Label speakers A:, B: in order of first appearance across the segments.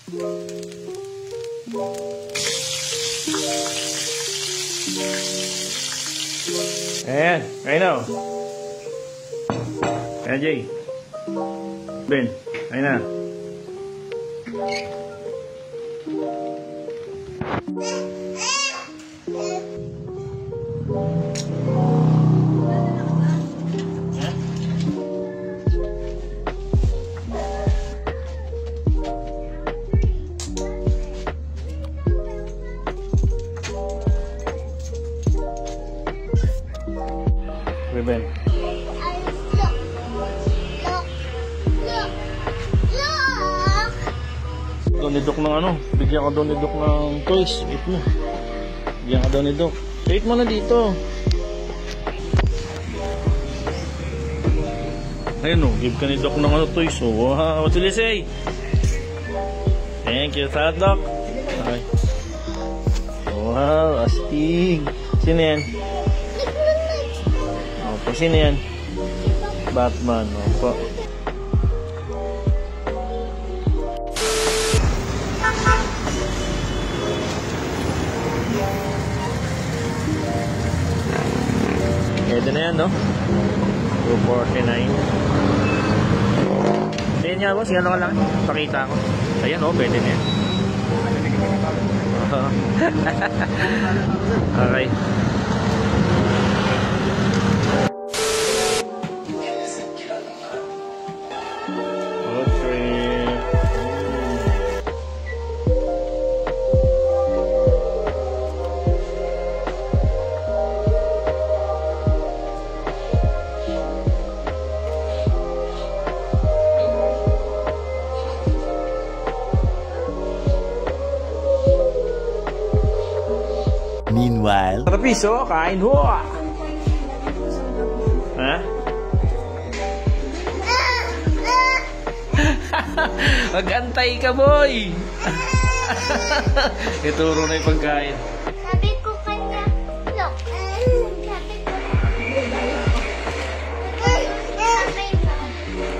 A: Ayan, ayun na. Ayan, Jay. Ben, ayun na. Ben. Daw ni Doc ng ano, bigyan ka daw ni Doc ng toys. Wait mo. Bigyan ka daw ni Doc. Wait mo na dito. Ayun o, give ka ni Doc ng ano toys. Oh, wow, what will you say? Thank you, Doc. Okay. Wow, astig. Sino yan? Opo, sino yan? Batman, opo. Ito na yan, no? 249. Ayan nga, boss. Gano'n ka lang. Pakita ko. Ayan, oh. Pwede na yan. Okay.
B: Meanwhile,
A: Trapiso, kain ho! Ha? Mag-antay ka, boy! Ituro na yung pagkain.
C: Sabi ko kanya, look, sabi ko,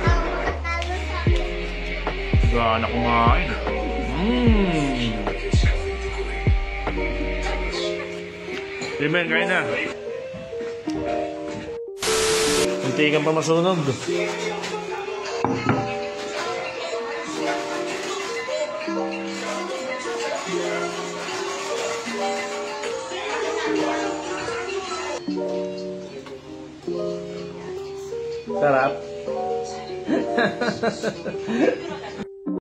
C: ang makatalo sa akin.
A: Gana kumain. Limen, kain na. Hindi ka pa masunog. Sarap.